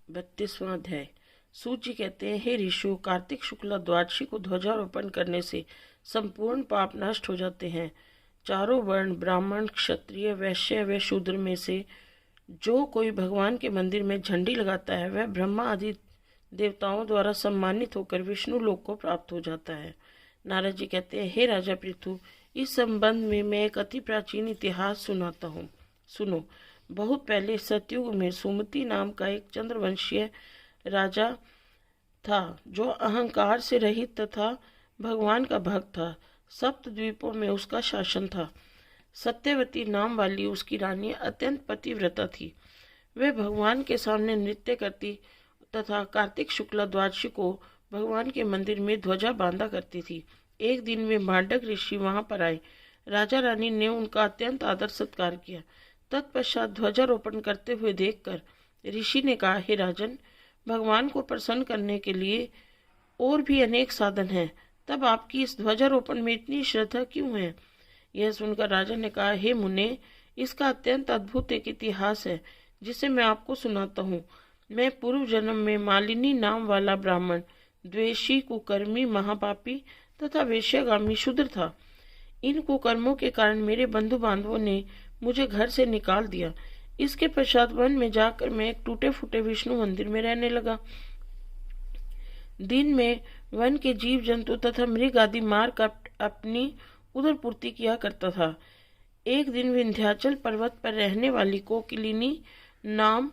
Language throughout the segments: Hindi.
32वां अध्याय। सूत जी कहते हैं, हे ऋषियों, कार्तिक शुक्ला द्वादशी को ध्वजारोपण करने से संपूर्ण पाप नष्ट हो जाते हैं। चारों वर्ण ब्राह्मण, क्षत्रिय, वैश्य व शूद्र में से जो कोई भगवान के मंदिर में झंडी लगाता है वह ब्रह्मा आदि देवताओं द्वारा सम्मानित होकर विष्णु लोक को प्राप्त हो जाता है। नारद जी कहते हैं, हे राजा पृथु, इस संबंध में मैं एक अति प्राचीन इतिहास सुनाता हूँ। सुनो। बहुत पहले सतयुग में सुमति नाम का एक चंद्रवंशीय राजा था जो अहंकार से रहित तथा भगवान का भक्त था। सप्त द्वीपों में उसका शासन था। सत्यवती नाम वाली उसकी रानी अत्यंत पतिव्रता थी। वह भगवान के सामने नृत्य करती तथा कार्तिक शुक्ला द्वादशी को भगवान के मंदिर में ध्वजा बांधा करती थी। एक दिन वे मांडक ऋषि वहां पर आए। राजा रानी ने उनका अत्यंत आदर सत्कार किया। तत्पश्चात ध्वजारोपण करते हुए देखकर ऋषि ने कहा, हे राजन, भगवान को प्रसन्न करने के लिए और भी अनेक साधन हैं, तब आपकी इस ध्वजारोपण में इतनी श्रद्धा क्यों है? यह सुनकर राजा ने कहा, हे मुने, इसका अत्यंत अद्भुत एक इतिहास है जिसे मैं आपको सुनाता हूँ। मैं पूर्व जन्म में मालिनी नाम वाला ब्राह्मण, द्वेषी, कुकर्मी, महापापी तथा वेश्यागामी शूद्र था। इन कुकर्मों के कारण मेरे बंधु बांधवों ने मुझे घर से निकाल दिया। इसके पश्चात वन में जाकर मैं एक टूटे फूटे विष्णु मंदिर में रहने लगा। दिन में वन के जीव जंतु तथा मृग आदि मार कर अपनी उदर पूर्ति किया करता था। एक दिन विंध्याचल पर्वत पर रहने वाली कोकिलिनी नाम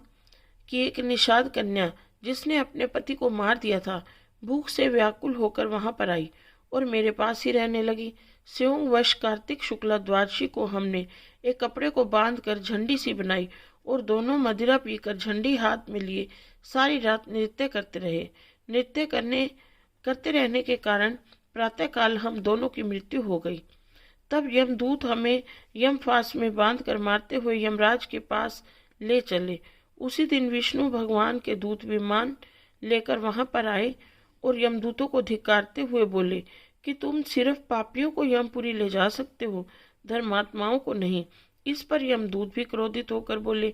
की एक निषाद कन्या, जिसने अपने पति को मार दिया था, भूख से व्याकुल होकर वहां पर आई और मेरे पास ही रहने लगी। स्योंवश कार्तिक शुक्ला द्वादशी को हमने एक कपड़े को बांधकर झंडी सी बनाई और दोनों मदिरा पीकर झंडी हाथ में लिए सारी रात नृत्य करते रहे। नृत्य करते रहने के कारण प्रातःकाल हम दोनों की मृत्यु हो गई। तब यमदूत हमें यमफास में बांधकर मारते हुए यमराज के पास ले चले। उसी दिन विष्णु भगवान के दूत विमान लेकर वहां पर आए और यमदूतों को धिक्कारते हुए बोले कि तुम सिर्फ पापियों को यमपुरी ले जा सकते हो, धर्मात्माओं को नहीं। इस पर यमदूत भी क्रोधित होकर बोले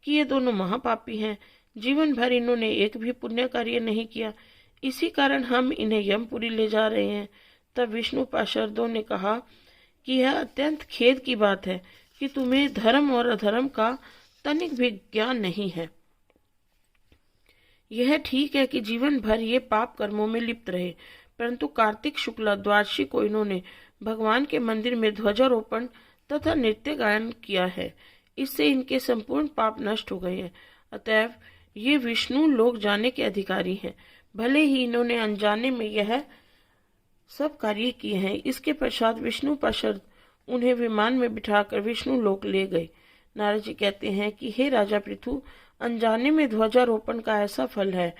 कि ये दोनों महापापी हैं, जीवन भर इन्होंने एक भी पुण्य कार्य नहीं किया, इसी कारण हम इन्हें यमपुरी ले जा रहे हैं। तब विष्णु पार्षदों ने कहा कि यह अत्यंत खेद की बात है कि तुम्हें धर्म और अधर्म का तनिक भी ज्ञान नहीं है। यह ठीक है कि जीवन भर ये पाप कर्मों में लिप्त रहे, परंतु कार्तिक शुक्ला द्वादशी को इन्होंने भगवान के मंदिर में ध्वजारोपण तथा नृत्य गायन किया है। इससे इनके संपूर्ण पाप नष्ट हो गए हैं। अतएव ये विष्णु लोक जाने के अधिकारी हैं। भले ही इन्होंने अनजाने में यह सब कार्य किए हैं। इसके पश्चात विष्णु पार्षद उन्हें विमान में बिठाकर विष्णु लोक ले गए। नारद जी कहते हैं कि हे राजा पृथु, अनजाने में ध्वजारोपण का ऐसा फल है,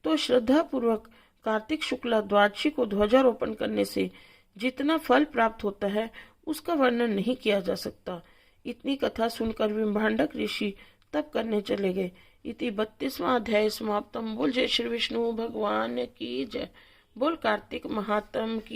तो श्रद्धा पूर्वक कार्तिक शुक्ला द्वादशी को ध्वजारोपण करने से जितना फल प्राप्त होता है उसका वर्णन नहीं किया जा सकता। इतनी कथा सुनकर विभांडक ऋषि तप करने चले गए। इति 32वां अध्याय समाप्तम। बोल जय श्री विष्णु भगवान की जय। बोल कार्तिक महात्म की।